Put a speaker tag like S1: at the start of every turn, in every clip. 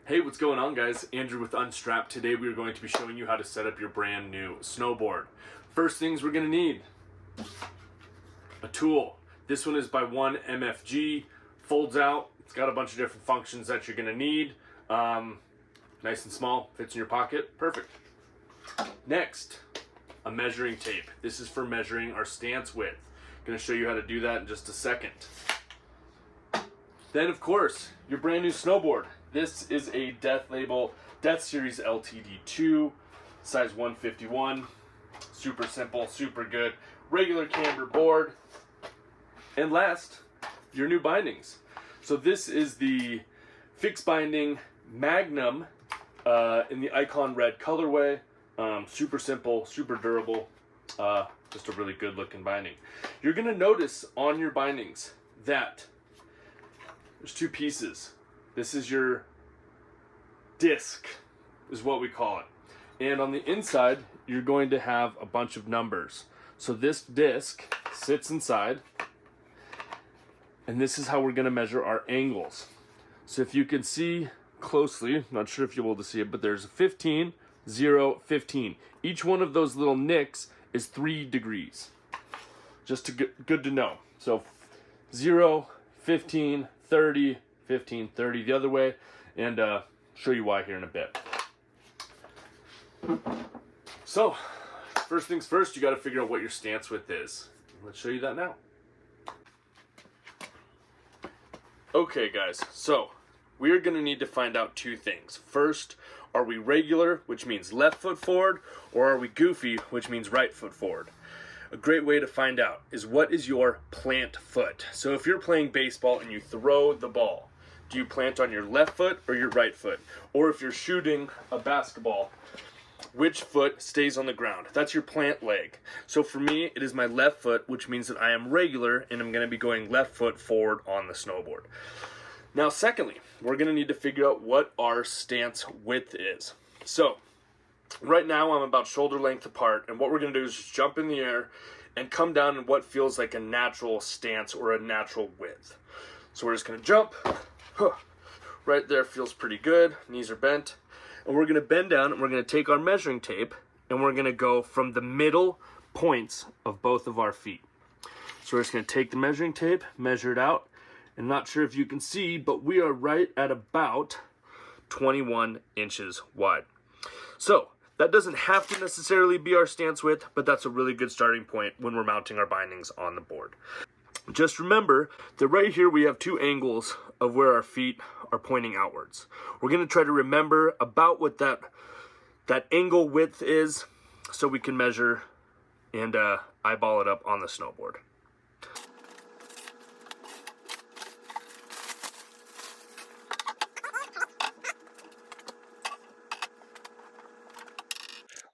S1: Hey, what's going on, guys? Andrew with Unstrapped. Today we are going to be showing you how to set up your brand new snowboard. First things we're going to need: a tool. This one is by 1MFG, folds out. It's got a bunch of different functions that you're going to need. Nice and small, fits in your pocket, perfect. Next, a measuring tape. This is for measuring our stance width. I'm going to show you how to do that in just a second. Then, of course, your brand new snowboard. This is a Death Series LTD2, size 151. Super simple, super good. Regular camber board. And last, your new bindings. So this is the fixed binding Magnum in the Icon Red colorway. Super simple, super durable. Just a really good looking binding. You're going to notice on your bindings that there's two pieces. This is your disc, is what we call it. And on the inside, you're going to have a bunch of numbers. So this disc sits inside, and this is how we're going to measure our angles. So if you can see closely, I'm not sure if you'll be able to see it, but there's a 15, 0, 15. Each one of those little nicks is 3 degrees. Just good to know. So 0, 15, 30, 15, 30 the other way, and show you why here in a bit. So, first things first, you got to figure out what your stance width is. Let's show you that now. Okay, guys, so we are going to need to find out two things. First, are we regular, which means left foot forward, or are we goofy, which means right foot forward? A great way to find out is what is your plant foot. So if you're playing baseball and you throw the ball, do you plant on your left foot or your right foot? Or if you're shooting a basketball, which foot stays on the ground? That's your plant leg. So for me, it is my left foot, which means that I am regular and I'm going to be going left foot forward on the snowboard. Now, secondly, we're going to need to figure out what our stance width is. So right now I'm about shoulder length apart, and what we're going to do is just jump in the air and come down in what feels like a natural stance or a natural width. So we're just going to jump. Right there feels pretty good. Knees are bent. And we're going to bend down, and we're going to take our measuring tape, and we're going to go from the middle points of both of our feet. So we're just going to take the measuring tape, measure it out. I'm not sure if you can see, but we are right at about 21 inches wide. So that doesn't have to necessarily be our stance width, but that's a really good starting point when we're mounting our bindings on the board. Just remember that right here we have two angles of where our feet are pointing outwards. We're going to try to remember about what that angle width is so we can measure and eyeball it up on the snowboard.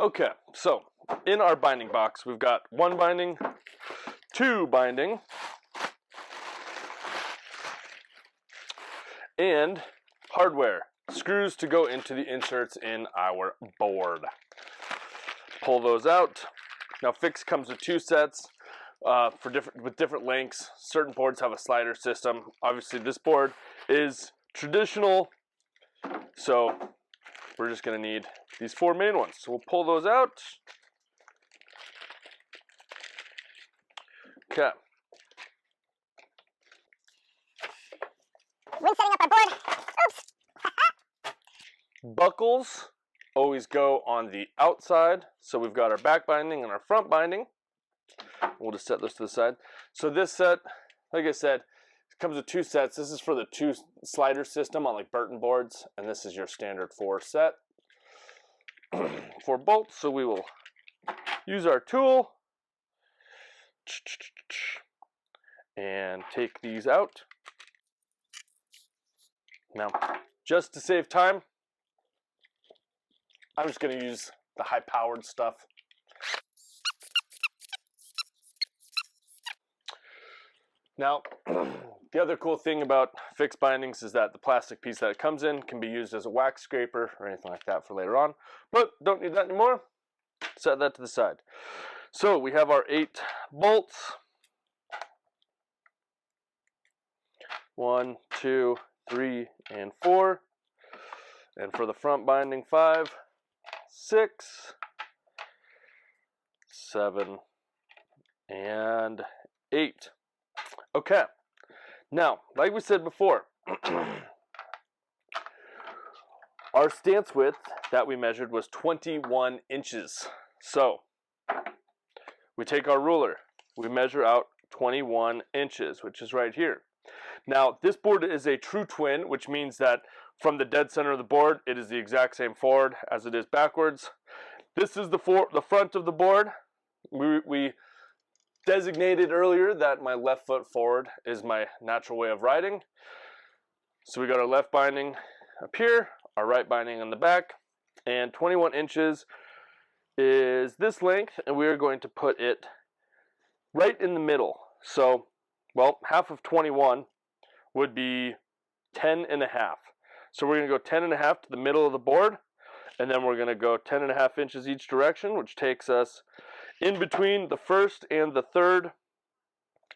S1: Okay, so in our binding box, we've got one binding, two binding, and hardware, screws to go into the inserts in our board. Pull those out. Now, fixed comes with two sets with different lengths. Certain boards have a slider system. Obviously, this board is traditional, so we're just going to need these 4 main ones. So we'll pull those out. Okay.
S2: When setting up our board, oops.
S1: Buckles always go on the outside. So we've got our back binding and our front binding. We'll just set this to the side. So this set, like I said, comes with two sets. This is for the 2 slider system on like Burton boards, and this is your standard 4 set. 4 bolts. So we will use our tool and take these out. Now, just to save time, I'm just going to use the high-powered stuff. Now, the other cool thing about fixed bindings is that the plastic piece that it comes in can be used as a wax scraper or anything like that for later on, but don't need that anymore. Set that to the side. So we have our 8 bolts. 1, 2, 3, and 4. And for the front binding, 5, 6, 7, and 8. Okay, now, like we said before, our stance width that we measured was 21 inches. So, we take our ruler, we measure out 21 inches, which is right here. Now, this board is a true twin, which means that from the dead center of the board, it is the exact same forward as it is backwards. This is the front of the board. We designated earlier that my left foot forward is my natural way of riding. So we got our left binding up here, our right binding on the back, and 21 inches is this length, and we are going to put it right in the middle. So, well, half of 21 would be 10 and a half. So we're going to go 10 and a half to the middle of the board, and then we're going to go 10 and a half inches each direction, which takes us in between the first and the third.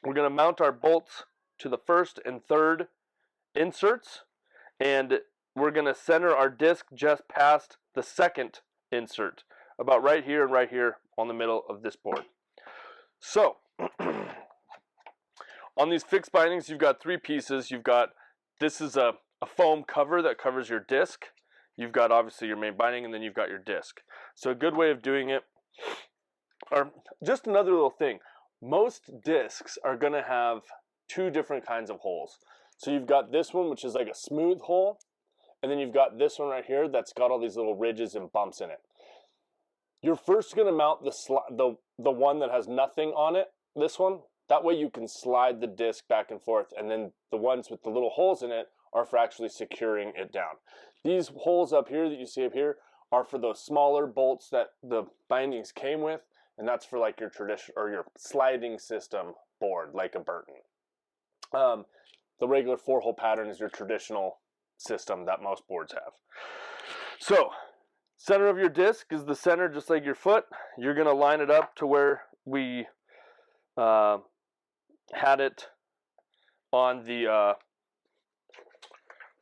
S1: We're going to mount our bolts to the first and third inserts, and we're going to center our disc just past the second insert, about right here and right here on the middle of this board. So, on these fixed bindings, you've got 3 pieces. You've got, this is a foam cover that covers your disc. You've got obviously your main binding, and then you've got your disc. So a good way of doing it, or just another little thing, most discs are going to have 2 different kinds of holes. So you've got this one, which is like a smooth hole, and then you've got this one right here that's got all these little ridges and bumps in it. You're first going to mount the one that has nothing on it, this one. That way you can slide the disc back and forth, and then the ones with the little holes in it are for actually securing it down. These holes up here that you see up here are for those smaller bolts that the bindings came with, and that's for like your tradition or your sliding system board, like a Burton. The regular 4-hole pattern is your traditional system that most boards have. So, center of your disc is the center, just like your foot. You're going to line it up to where we had it on the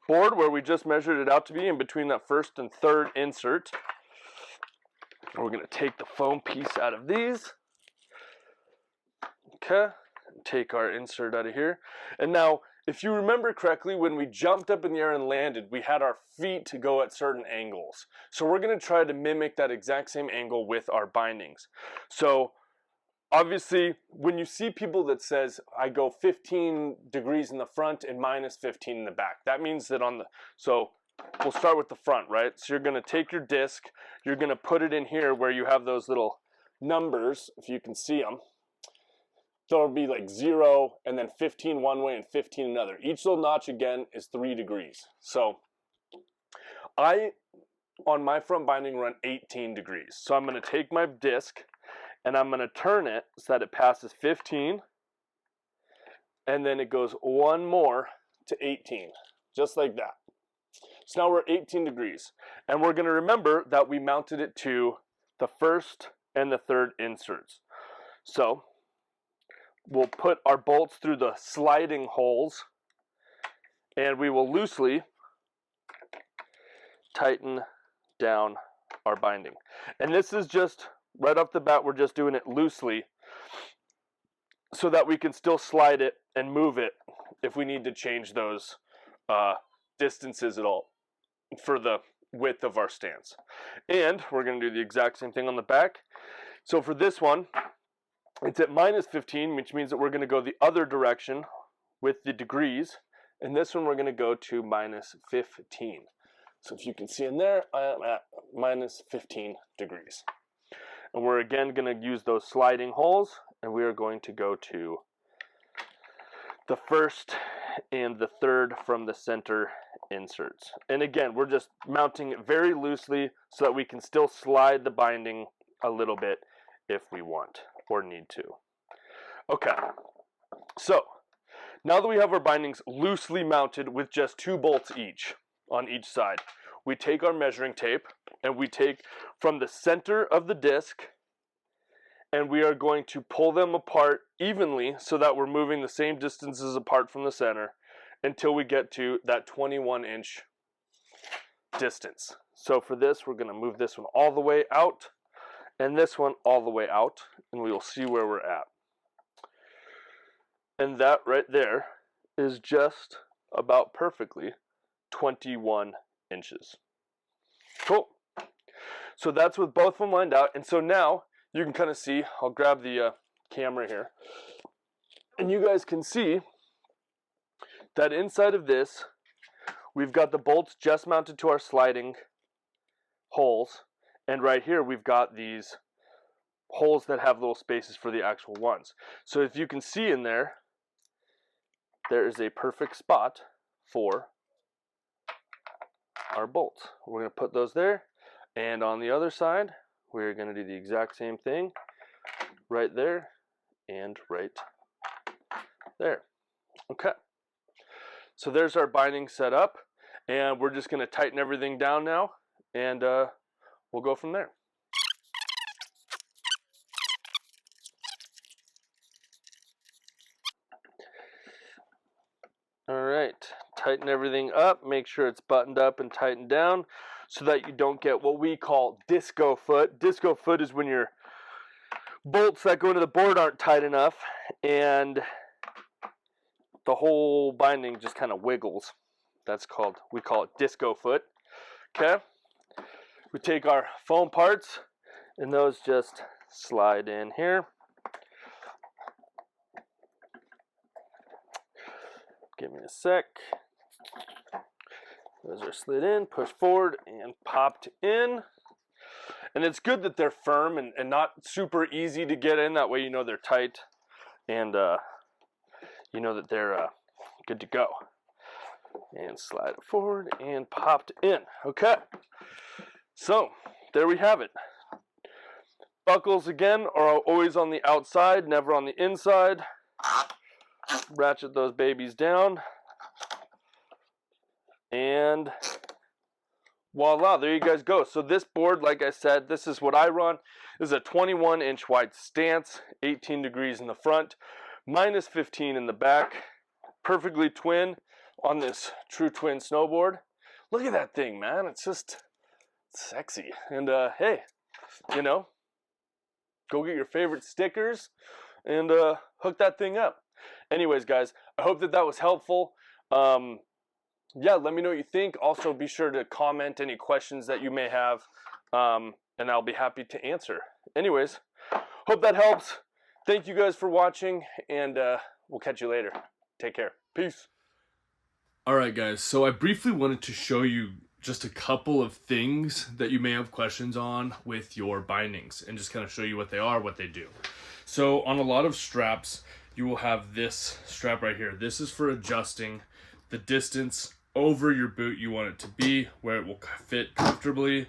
S1: board, where we just measured it out to be, in between that first and third insert. We're going to take the foam piece out of these. Okay, take our insert out of here. And now, if you remember correctly, when we jumped up in the air and landed, we had our feet to go at certain angles. So we're going to try to mimic that exact same angle with our bindings. So obviously, when you see people that says, I go 15 degrees in the front and minus 15 in the back, that means that so we'll start with the front, right? So you're going to take your disc, you're going to put it in here where you have those little numbers, if you can see them. There'll be like 0 and then 15 one way and 15 another. Each little notch again is 3 degrees. So on my front binding, run 18 degrees. So I'm going to take my disc and I'm going to turn it so that it passes 15, and then it goes one more to 18, just like that. So now we're at 18 degrees, and we're going to remember that we mounted it to the first and the third inserts. So we'll put our bolts through the sliding holes, and we will loosely tighten down our binding. And this is just, right off the bat, we're just doing it loosely so that we can still slide it and move it if we need to change those distances at all for the width of our stance. And we're going to do the exact same thing on the back. So for this one, it's at minus 15, which means that we're going to go the other direction with the degrees. And this one we're going to go to minus 15. So if you can see in there, I am at minus 15 degrees. And we're again going to use those sliding holes, and we are going to go to the first and the third from the center inserts. And again, we're just mounting it very loosely so that we can still slide the binding a little bit if we want or need to. Okay, so now that we have our bindings loosely mounted with just 2 bolts each on each side, we take our measuring tape and we take from the center of the disc, and we are going to pull them apart evenly so that we're moving the same distances apart from the center until we get to that 21-inch distance. So for this, we're going to move this one all the way out and this one all the way out, and we will see where we're at. And that right there is just about perfectly 21 inches. Cool. So that's with both of them lined out. And so now you can kind of see, I'll grab the camera here, and you guys can see that inside of this, we've got the bolts just mounted to our sliding holes. And right here, we've got these holes that have little spaces for the actual ones. So if you can see in there, there is a perfect spot for our bolts. We're going to put those there. And on the other side, we're going to do the exact same thing right there and right there. Okay. So there's our binding set up, and we're just going to tighten everything down now, and we'll go from there. All right, tighten everything up, make sure it's buttoned up and tightened down so that you don't get what we call disco foot. Disco foot is when your bolts that go into the board aren't tight enough and the whole binding just kind of wiggles. We call it disco foot. Okay, we take our foam parts and those just slide in here. Give me a sec. Those are slid in, pushed forward, and popped in. And it's good that they're firm and not super easy to get in. That way you know they're tight and you know that they're good to go. And slide it forward and popped in. Okay. So there we have it. Buckles again are always on the outside, never on the inside. Ratchet those babies down, and voila, there you guys go. So this board, like I said, this is what I run. This is a 21-inch wide stance, 18 degrees in the front, minus 15 in the back, perfectly twin on this true twin snowboard. Look at that thing, man. It's just sexy. And hey, you know, go get your favorite stickers and hook that thing up. Anyways, guys, I hope that was helpful. Yeah, let me know what you think. Also, be sure to comment any questions that you may have, and I'll be happy to answer. Anyways, hope that helps. Thank you guys for watching, and we'll catch you later. Take care. Peace. All right, guys, so I briefly wanted to show you just a couple of things that you may have questions on with your bindings, and just kind of show you what they are, what they do. So on a lot of straps, you will have this strap right here. This is for adjusting the distance over your boot you want it to be, where it will fit comfortably.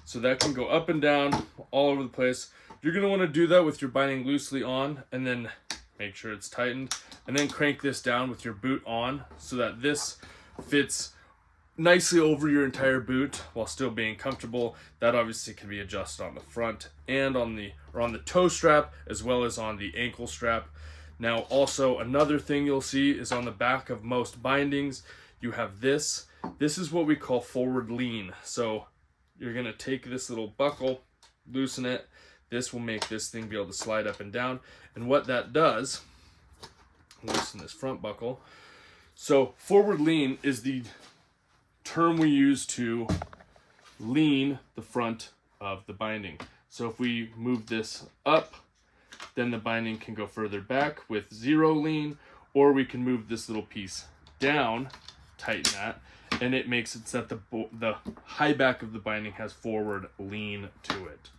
S1: So that can go up and down all over the place. You're going to want to do that with your binding loosely on, and then make sure it's tightened, and then crank this down with your boot on so that this fits nicely over your entire boot while still being comfortable. That obviously can be adjusted on the front and on the toe strap, as well as on the ankle strap. Now also another thing you'll see is on the back of most bindings, you have this. This is what we call forward lean. So you're gonna take this little buckle, loosen it. This will make this thing be able to slide up and down. And what that does, loosen this front buckle. So forward lean is the term we use to lean the front of the binding. So if we move this up, then the binding can go further back with zero lean, or we can move this little piece down, tighten that, and it makes it so that the high back of the binding has forward lean to it.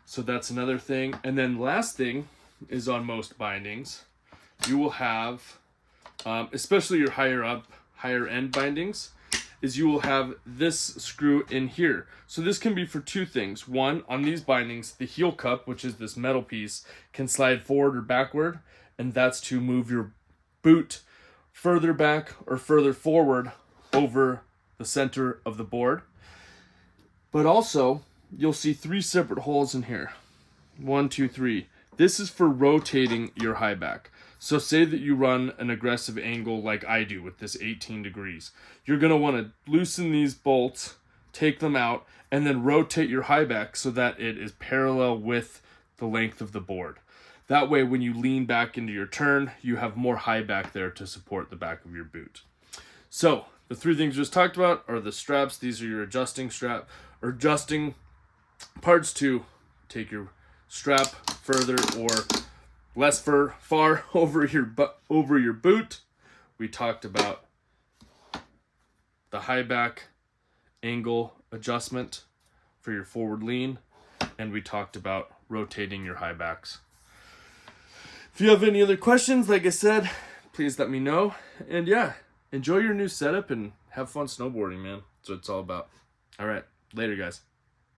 S1: So that's another thing. And then last thing is on most bindings, you will have, especially your higher end bindings, is you will have this screw in here. So this can be for two things. One, on these bindings, the heel cup, which is this metal piece, can slide forward or backward, and that's to move your boot further back or further forward over the center of the board. But also, you'll see three separate holes in here. 1, 2, 3. This is for rotating your high back. So say that you run an aggressive angle like I do with this 18 degrees. You're going to want to loosen these bolts take them out, and then rotate your high back so that it is parallel with the length of the board. That way, when you lean back into your turn, you have more high back there to support the back of your boot. So, the three things we just talked about are the straps. These are your adjusting strap, or adjusting parts to take your strap further or less far over your boot. We talked about the high back angle adjustment for your forward lean, and we talked about rotating your high backs. If you have any other questions, like I said, please let me know. And yeah, enjoy your new setup and have fun snowboarding, man. That's what it's all about. All right, later, guys.